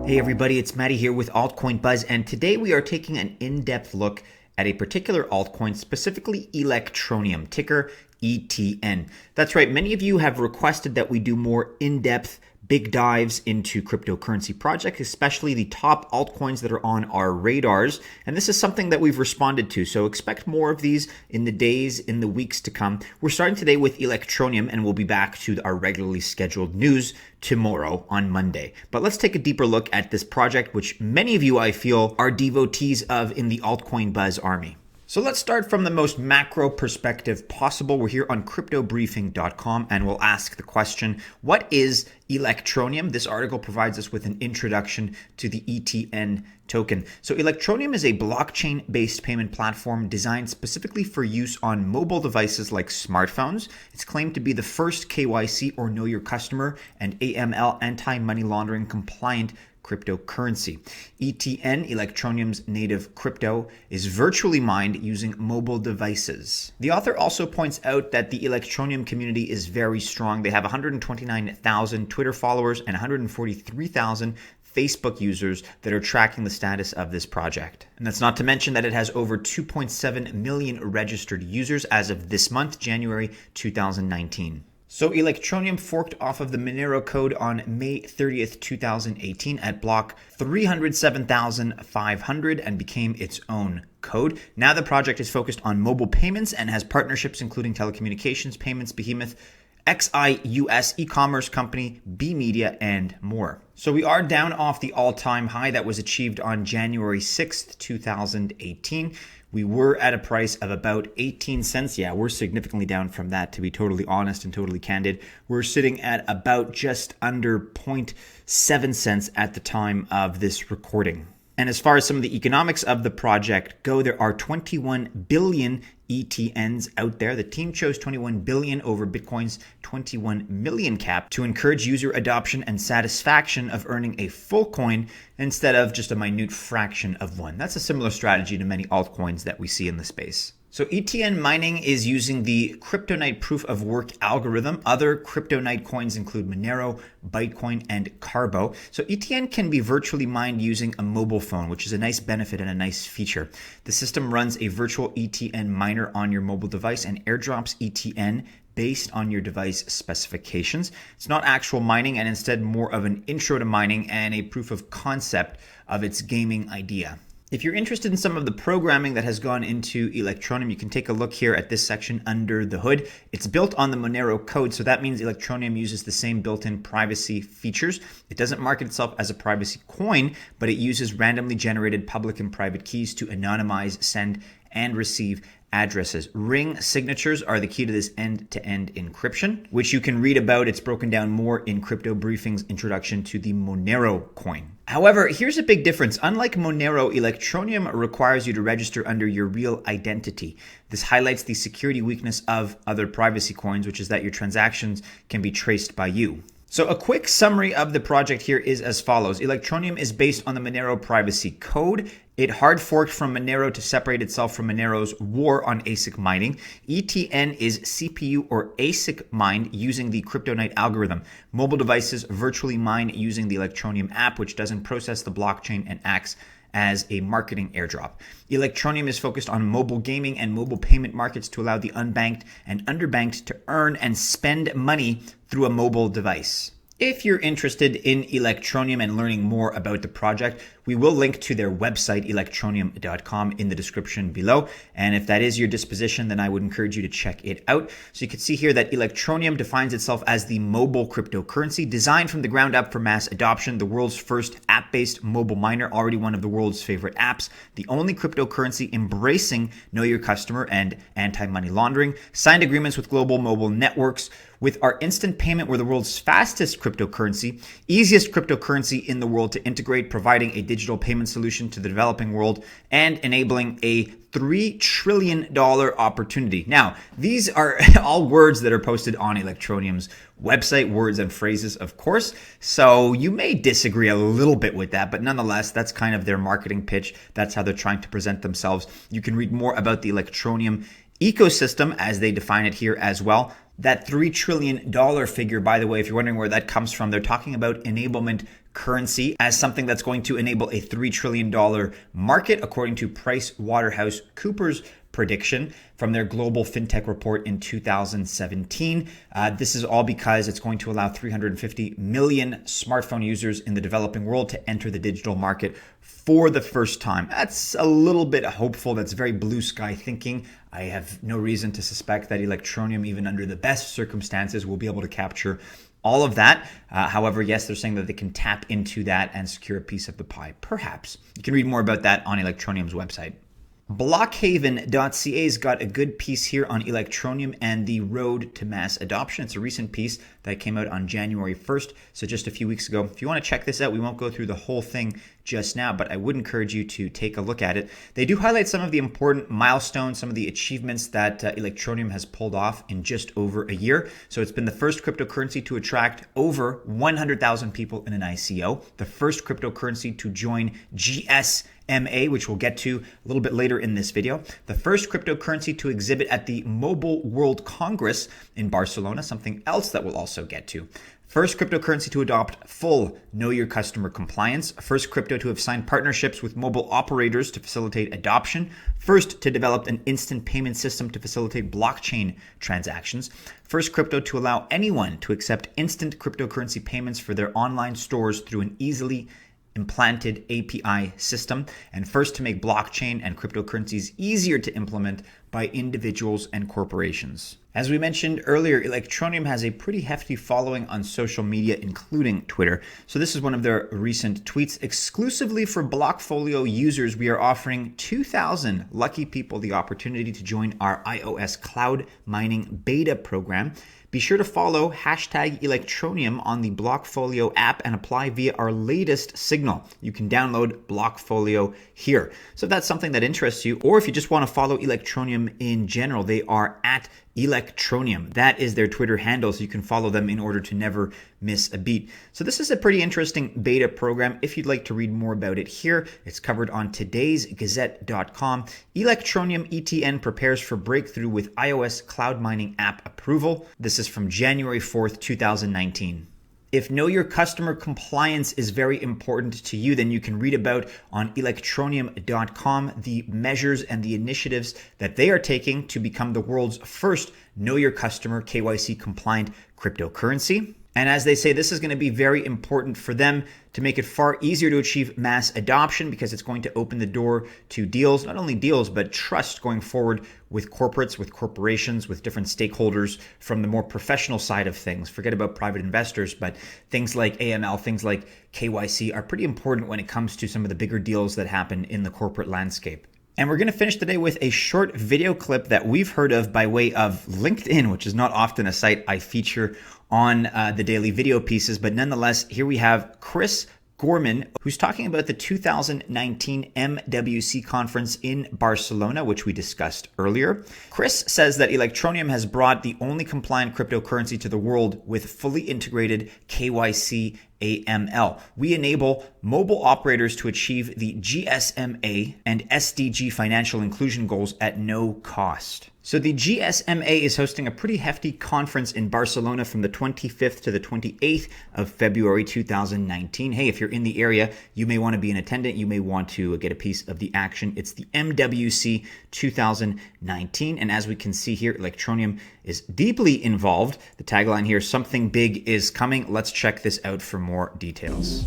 Hey everybody, it's Mattie here with Altcoin Buzz, and today we are taking an in-depth look at a particular altcoin, specifically Electroneum, ticker ETN. That's right, many of you have requested that we do more in-depth big dives into cryptocurrency projects, especially the top altcoins that are on our radars. And this is something that we've responded to. So expect more of these in the days, in the weeks to come. We're starting today with Electroneum, and we'll be back to our regularly scheduled news tomorrow on Monday. But let's take a deeper look at this project, which many of you, I feel, are devotees of in the Altcoin Buzz army. So let's start from the most macro perspective possible. We're here on cryptobriefing.com, and we'll ask the question, what is Electroneum? This article provides us with an introduction to the ETN token. So Electroneum is a blockchain-based payment platform designed specifically for use on mobile devices like smartphones. It's claimed to be the first KYC or Know Your Customer and AML anti-money laundering compliant cryptocurrency. ETN, Electroneum's native crypto, is virtually mined using mobile devices. The author also points out that the Electroneum community is very strong. They have 129,000 Twitter followers and 143,000 Facebook users that are tracking the status of this project. And that's not to mention that it has over 2.7 million registered users as of this month, January 2019. So Electroneum forked off of the Monero code on May 30th, 2018 at block 307,500 and became its own code. Now the project is focused on mobile payments and has partnerships including telecommunications payments behemoth XIUS, e-commerce company, B Media, and more. So we are down off the all-time high that was achieved on January 6th, 2018. We were at a price of about 18 cents. Yeah, we're significantly down from that, to be totally honest and totally candid. We're sitting at about just under 0.7 cents at the time of this recording. And as far as some of the economics of the project go, there are 21 billion ETNs out there. The team chose 21 billion over Bitcoin's 21 million cap to encourage user adoption and satisfaction of earning a full coin instead of just a minute fraction of one. That's a similar strategy to many altcoins that we see in the space. So ETN mining is using the Kryptonite proof of work algorithm. Other Kryptonite coins include Monero, Bytecoin, and Carbo. So ETN can be virtually mined using a mobile phone, which is a nice benefit and a nice feature. The system runs a virtual ETN miner on your mobile device and airdrops ETN based on your device specifications. It's not actual mining and instead more of an intro to mining and a proof of concept of its gaming idea. If you're interested in some of the programming that has gone into Electroneum, you can take a look here at this section under the hood. It's built on the Monero code, so that means Electroneum uses the same built-in privacy features. It doesn't market itself as a privacy coin, but it uses randomly generated public and private keys to anonymize, send, and receive addresses. Ring signatures are the key to this end-to-end encryption, which you can read about. It's broken down more in Crypto Briefing's introduction to the Monero coin. However, here's a big difference. Unlike Monero, Electroneum requires you to register under your real identity. This highlights the security weakness of other privacy coins, which is that your transactions can be traced by you. So a quick summary of the project here is as follows. Electroneum is based on the Monero privacy code. It hard forked from Monero to separate itself from Monero's war on ASIC mining. ETN is CPU or ASIC mined using the Kryptonite algorithm. Mobile devices virtually mine using the Electroneum app, which doesn't process the blockchain and acts as a marketing airdrop. Electroneum is focused on mobile gaming and mobile payment markets to allow the unbanked and underbanked to earn and spend money through a mobile device. If you're interested in Electroneum and learning more about the project, we will link to their website, electroneum.com, in the description below. And if that is your disposition, then I would encourage you to check it out. So you can see here that Electroneum defines itself as the mobile cryptocurrency designed from the ground up for mass adoption, the world's first app-based mobile miner, already one of the world's favorite apps, the only cryptocurrency embracing Know Your Customer and anti-money laundering, signed agreements with global mobile networks. With our instant payment, we're the world's fastest cryptocurrency, easiest cryptocurrency in the world to integrate, providing a digital payment solution to the developing world and enabling a $3 trillion opportunity. Now, these are all words that are posted on Electroneum's website, words and phrases, of course. So you may disagree a little bit with that, but nonetheless, that's kind of their marketing pitch. That's how they're trying to present themselves. You can read more about the Electroneum ecosystem as they define it here as well. That $3 trillion figure, by the way, if you're wondering where that comes from, they're talking about enablement currency as something that's going to enable a $3 trillion market, according to PricewaterhouseCoopers prediction from their global fintech report in 2017. This is all because it's going to allow 350 million smartphone users in the developing world to enter the digital market for the first time. That's a little bit hopeful. That's very blue sky thinking. I have no reason to suspect that Electroneum, even under the best circumstances, will be able to capture all of that. However, yes, they're saying that they can tap into that and secure a piece of the pie. Perhaps. You can read more about that on Electroneum's website. Blockhaven.ca's got a good piece here on Electroneum and the road to mass adoption. It's a recent piece that came out on January 1st, so just a few weeks ago. If you want to check this out, we won't go through the whole thing just now, but I would encourage you to take a look at it. They do highlight some of the important milestones, some of the achievements that Electroneum has pulled off in just over a year. So it's been the first cryptocurrency to attract over 100,000 people in an ICO, the first cryptocurrency to join GSMA, which we'll get to a little bit later in this video, the first cryptocurrency to exhibit at the Mobile World Congress in Barcelona, something else that we'll also get to. First cryptocurrency to adopt full Know Your Customer compliance. First crypto to have signed partnerships with mobile operators to facilitate adoption. First to develop an instant payment system to facilitate blockchain transactions. First crypto to allow anyone to accept instant cryptocurrency payments for their online stores through an easily implanted API system, and first to make blockchain and cryptocurrencies easier to implement by individuals and corporations. As we mentioned earlier, Electroneum has a pretty hefty following on social media, including Twitter. So this is one of their recent tweets. Exclusively for Blockfolio users, we are offering 2,000 lucky people the opportunity to join our iOS cloud mining beta program. Be sure to follow hashtag Electroneum on the Blockfolio app and apply via our latest signal. You can download Blockfolio here. So if that's something that interests you, or if you just want to follow Electroneum in general, they are at Electroneum. That is their Twitter handle, so you can follow them in order to never miss a beat. So this is a pretty interesting beta program. If you'd like to read more about it here, it's covered on todaysgazette.com. Electroneum ETN prepares for breakthrough with iOS cloud mining app approval. This is from January 4th, 2019. If Know Your Customer compliance is very important to you, then you can read about on electroneum.com the measures and the initiatives that they are taking to become the world's first Know Your Customer KYC compliant cryptocurrency. And as they say, this is going to be very important for them to make it far easier to achieve mass adoption, because it's going to open the door to deals, not only deals, but trust going forward with corporates, with corporations, with different stakeholders from the more professional side of things. Forget about private investors, but things like AML, things like KYC are pretty important when it comes to some of the bigger deals that happen in the corporate landscape. And we're going to finish today with a short video clip that we've heard of by way of LinkedIn, which is not often a site I feature on the daily video pieces. But nonetheless, here we have Chris Gorman, who's talking about the 2019 MWC conference in Barcelona, which we discussed earlier. Chris says that Electroneum has brought the only compliant cryptocurrency to the world with fully integrated KYC AML. We enable mobile operators to achieve the GSMA and SDG financial inclusion goals at no cost. So the GSMA is hosting a pretty hefty conference in Barcelona from the 25th to the 28th of February 2019. Hey, if you're in the area, you may want to be an attendant. You may want to get a piece of the action. It's the MWC 2019. And as we can see here, Electroneum is deeply involved. The tagline here, something big is coming. Let's check this out for more details.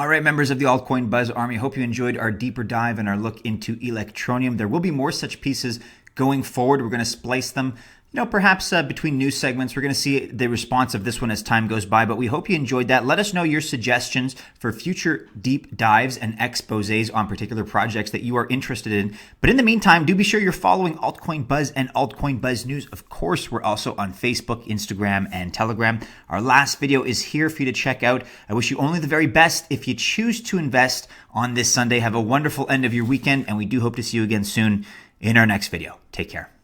All right, members of the Altcoin Buzz Army, hope you enjoyed our deeper dive and our look into Electroneum. There will be more such pieces going forward. We're going to splice them, perhaps between news segments. We're going to see the response of this one as time goes by, but we hope you enjoyed that. Let us know your suggestions for future deep dives and exposés on particular projects that you are interested in. But in the meantime, do be sure you're following Altcoin Buzz and Altcoin Buzz News. Of course, we're also on Facebook, Instagram, and Telegram. Our last video is here for you to check out. I wish you only the very best if you choose to invest on this Sunday. Have a wonderful end of your weekend, and we do hope to see you again soon in our next video. Take care.